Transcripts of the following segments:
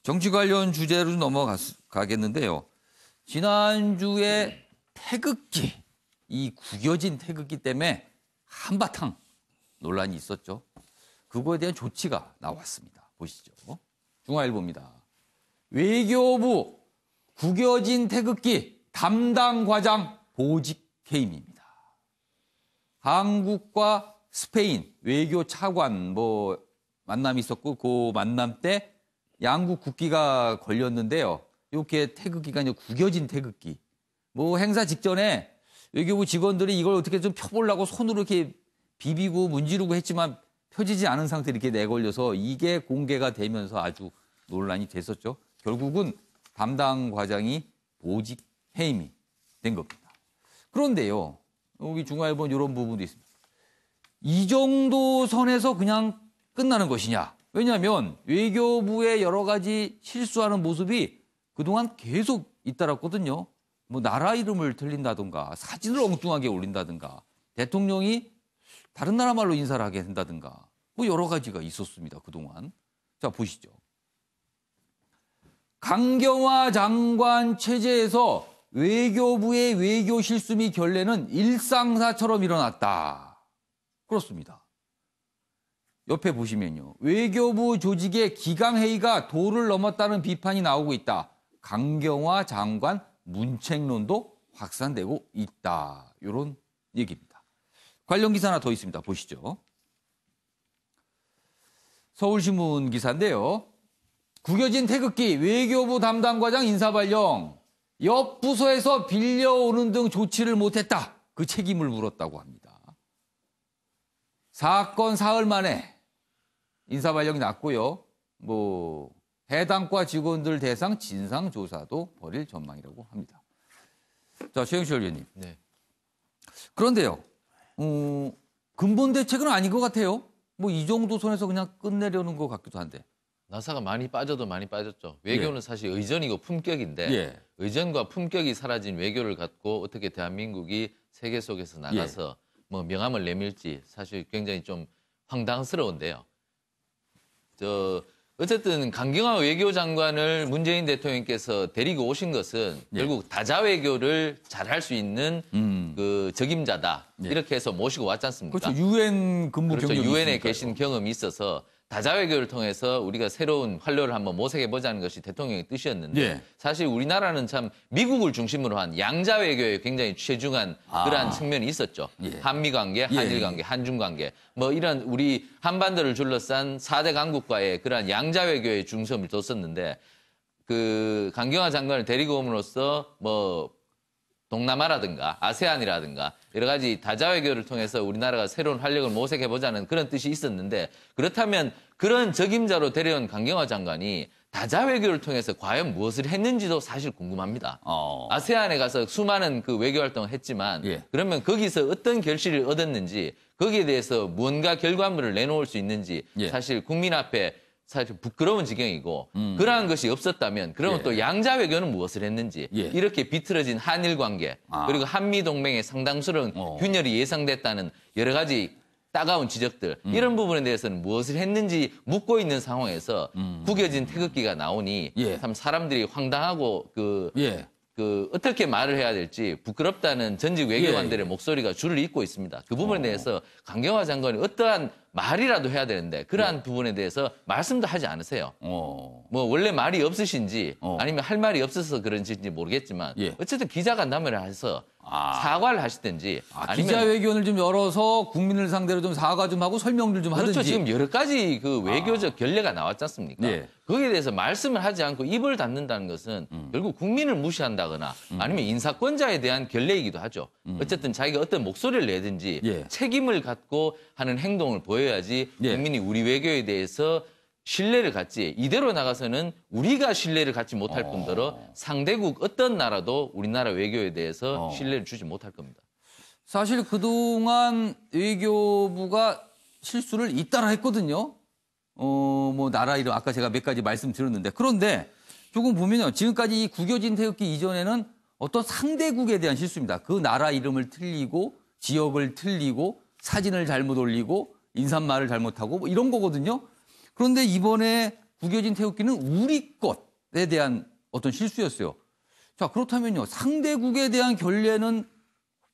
정치 관련 주제로 넘어가겠는데요. 지난주에 태극기, 이 구겨진 태극기 때문에 한바탕 논란이 있었죠. 그거에 대한 조치가 나왔습니다. 보시죠. 중앙일보입니다. 외교부 구겨진 태극기 담당 과장 보직 해임입니다. 한국과 스페인 외교 차관 만남이 있었고 그 만남 때 양국 국기가 걸렸는데요. 이렇게 태극기가 이제 구겨진 태극기. 행사 직전에 외교부 직원들이 이걸 어떻게 좀 펴보려고 손으로 이렇게 비비고 문지르고 했지만 펴지지 않은 상태로 이렇게 내걸려서 이게 공개가 되면서 아주 논란이 됐었죠. 결국은 담당 과장이 보직 해임이 된 겁니다. 그런데요, 여기 중앙일보는 이런 부분도 있습니다. 이 정도 선에서 그냥 끝나는 것이냐? 왜냐하면 외교부의 여러 가지 실수하는 모습이 그동안 계속 잇따랐거든요. 나라 이름을 틀린다든가 사진을 엉뚱하게 올린다든가 대통령이 다른 나라 말로 인사를 하게 된다든가 여러 가지가 있었습니다. 그동안. 자, 보시죠. 강경화 장관 체제에서 외교부의 외교 실수 및 결례는 일상사처럼 일어났다. 그렇습니다. 옆에 보시면요. 외교부 조직의 기강회의가 도를 넘었다는 비판이 나오고 있다. 강경화 장관 문책론도 확산되고 있다. 이런 얘기입니다. 관련 기사 하나 더 있습니다. 보시죠. 서울신문 기사인데요. 구겨진 태극기 외교부 담당 과장 인사발령. 옆 부서에서 빌려오는 등 조치를 못했다. 그 책임을 물었다고 합니다. 사건 사흘 만에 인사발령이 났고요. 해당 과 직원들 대상 진상조사도 벌일 전망이라고 합니다. 자, 최영실 의원님. 네. 그런데요. 근본 대책은 아닌 것 같아요. 이 정도 선에서 그냥 끝내려는 것 같기도 한데. 나사가 많이 빠져도 많이 빠졌죠. 외교는 사실 의전이고 품격인데 의전과 품격이 사라진 외교를 갖고 어떻게 대한민국이 세계 속에서 나가서 명함을 내밀지 사실 굉장히 좀 황당스러운데요. 어쨌든 강경화 외교장관을 문재인 대통령께서 데리고 오신 것은 결국 다자 외교를 잘할 수 있는 그 적임자다. 이렇게 해서 모시고 왔지 않습니까? 그렇죠. 유엔 근무 경력이 유엔에 있으니까요. 계신 경험이 있어서 다자 외교를 통해서 우리가 새로운 활로를 한번 모색해 보자는 것이 대통령의 뜻이었는데 사실 우리나라는 참 미국을 중심으로 한 양자 외교에 굉장히 che중한 그러한 측면이 있었죠. 한미 관계, 한일 관계, 한중 관계 이런 우리 한반도를 둘러싼 4대 강국과의 그러한 양자 외교에 중점을 뒀었는데 그 강경화 장관을 데리고 옴으로써 동남아라든가 아세안이라든가 여러 가지 다자 외교를 통해서 우리나라가 새로운 활력을 모색해보자는 그런 뜻이 있었는데 그렇다면 그런 적임자로 데려온 강경화 장관이 다자 외교를 통해서 과연 무엇을 했는지도 사실 궁금합니다. 아세안에 가서 수많은 그 외교 활동을 했지만 그러면 거기서 어떤 결실을 얻었는지 거기에 대해서 무언가 결과물을 내놓을 수 있는지 사실 국민 앞에 사실 부끄러운 지경이고 그러한 것이 없었다면 그러면 또 양자 외교는 무엇을 했는지 이렇게 비틀어진 한일 관계 그리고 한미 동맹의 상당수는 균열이 예상됐다는 여러 가지 따가운 지적들 이런 부분에 대해서는 무엇을 했는지 묻고 있는 상황에서 구겨진 태극기가 나오니 참 사람들이 황당하고 어떻게 말을 해야 될지 부끄럽다는 전직 외교관들의 목소리가 줄을 잇고 있습니다. 그 부분에 대해서 강경화 장관이 어떠한 말이라도 해야 되는데 그러한 부분에 대해서 말씀도 하지 않으세요. 원래 말이 없으신지 아니면 할 말이 없어서 그런지 모르겠지만 어쨌든 기자간담회를 해서 사과를 하시든지 아니면 기자회견을 좀 열어서 국민을 상대로 좀 사과 좀 하고 설명들 좀 하든지. 그렇죠. 지금 여러 가지 그 외교적 결례가 나왔지 않습니까? 거기에 대해서 말씀을 하지 않고 입을 닫는다는 것은 결국 국민을 무시한다거나 아니면 인사권자에 대한 결례이기도 하죠. 어쨌든 자기가 어떤 목소리를 내든지 책임을 갖고 하는 행동을 보여야지 국민이 우리 외교에 대해서 신뢰를 갖지 이대로 나가서는 우리가 신뢰를 갖지 못할 뿐더러 상대국 어떤 나라도 우리나라 외교에 대해서 신뢰를 주지 못할 겁니다. 사실 그동안 외교부가 실수를 잇따라 했거든요. 나라 이름 아까 제가 몇 가지 말씀드렸는데 그런데 조금 보면요. 지금까지 이 구겨진 태극기 이전에는 어떤 상대국에 대한 실수입니다. 그 나라 이름을 틀리고 지역을 틀리고 사진을 잘못 올리고 인사말을 잘못하고 이런 거거든요. 그런데 이번에 구겨진 태극기는 우리 것에 대한 어떤 실수였어요. 자, 그렇다면요. 상대국에 대한 결례는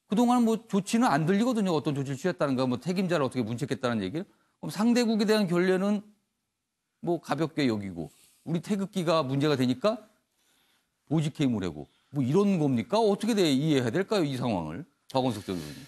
그동안 뭐 조치는 안 들리거든요. 어떤 조치를 취했다는가, 뭐 책임자를 어떻게 문책했다는 얘기를. 그럼 상대국에 대한 결례는 뭐 가볍게 여기고 우리 태극기가 문제가 되니까 보직해임을 뭐 이런 겁니까? 어떻게 이해해야 될까요? 이 상황을. 박원석 전 의원님.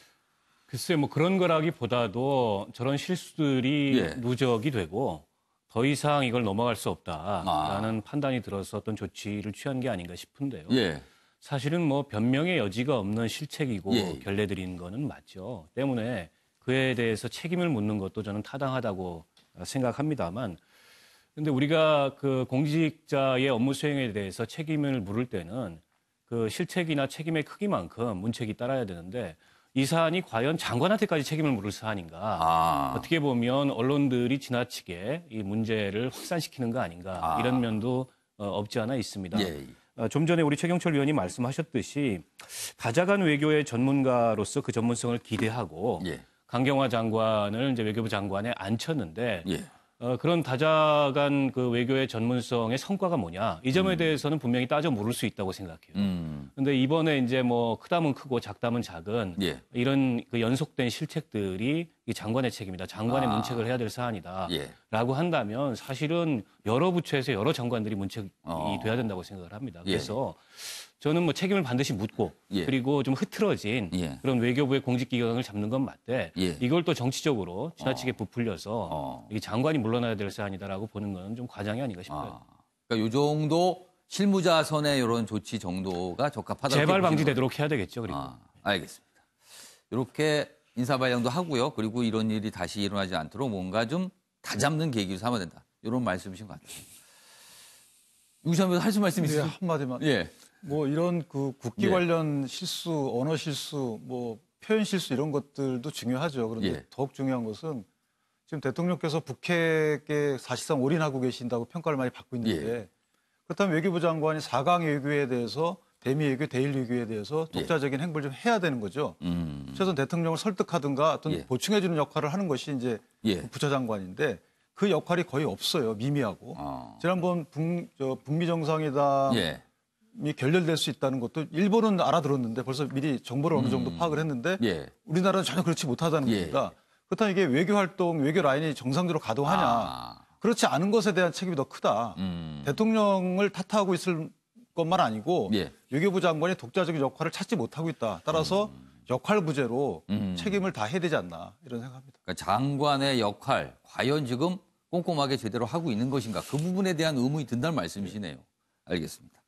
글쎄 뭐 그런 거라기보다도 저런 실수들이 예. 누적이 되고 더 이상 이걸 넘어갈 수 없다라는 판단이 들어서 어떤 조치를 취한 게 아닌가 싶은데요. 예. 사실은 뭐 변명의 여지가 없는 실책이고 예. 결례들인 거는 맞죠. 때문에 그에 대해서 책임을 묻는 것도 저는 타당하다고 생각합니다만 근데 우리가 그 공직자의 업무 수행에 대해서 책임을 물을 때는 그 실책이나 책임의 크기만큼 문책이 따라야 되는데 이 사안이 과연 장관한테까지 책임을 물을 사안인가. 어떻게 보면 언론들이 지나치게 이 문제를 확산시키는 거 아닌가. 이런 면도 없지 않아 있습니다. 예. 좀 전에 우리 최경철 위원이 말씀하셨듯이 다자간 외교의 전문가로서 그 전문성을 기대하고 예. 강경화 장관을 이제 외교부 장관에 앉혔는데 예. 그런 다자간 그 외교의 전문성의 성과가 뭐냐 이 점에 대해서는 분명히 따져 물을 수 있다고 생각해요. 근데 이번에 이제 뭐 크다면 크고 작다면 작은 예. 이런 그 연속된 실책들이 이 장관의 책임이다. 장관의 문책을 해야 될 사안이다라고 예. 한다면 사실은 여러 부처에서 여러 장관들이 문책이 돼야 된다고 생각을 합니다. 그래서 저는 뭐 책임을 반드시 묻고 예. 그리고 좀 흐트러진 예. 그런 외교부의 공직기강을 잡는 건 맞되 예. 이걸 또 정치적으로 지나치게 부풀려서 이 장관이 물러나야 될 사안이다라고 보는 건 좀 과장이 아닌가 싶어요. 그러니까 요 정도 실무자 선의 이런 조치 정도가 적합하다. 재발 방지되도록 해야 되겠죠. 그리고 알겠습니다. 이렇게 인사 발령도 하고요. 그리고 이런 일이 다시 일어나지 않도록 뭔가 좀 다잡는 계기로 삼아야 된다. 이런 말씀이신 것 같아요. 유시한 변호사 할 말씀 있으세요? 한마디만. 예. 뭐 이런 그 국기 예. 관련 실수, 언어 실수, 뭐 표현 실수 이런 것들도 중요하죠. 그런데 예. 더욱 중요한 것은 지금 대통령께서 북핵에 사실상 올인하고 계신다고 평가를 많이 받고 있는데 그렇다면 외교부 장관이 4강 외교에 대해서 대미 외교, 대일 외교에 대해서 독자적인 행보를 좀 해야 되는 거죠. 최소한 대통령을 설득하든가 어떤 보충해주는 역할을 하는 것이 이제 부처장관인데 그 역할이 거의 없어요. 미미하고. 지난번 북미 정상회담 이 결렬될 수 있다는 것도 일본은 알아들었는데 벌써 미리 정보를 어느 정도 파악을 했는데 우리나라는 전혀 그렇지 못하다는 겁니다. 그렇다면 이게 외교 활동, 외교 라인이 정상적으로 가동하냐. 그렇지 않은 것에 대한 책임이 더 크다. 대통령을 탓하고 있을 것만 아니고 외교부 장관이 독자적인 역할을 찾지 못하고 있다. 따라서 역할 부재로 책임을 다해야 되지 않나 이런 생각합니다. 그러니까 장관의 역할 과연 지금 꼼꼼하게 제대로 하고 있는 것인가. 그 부분에 대한 의문이 든다는 말씀이시네요. 알겠습니다.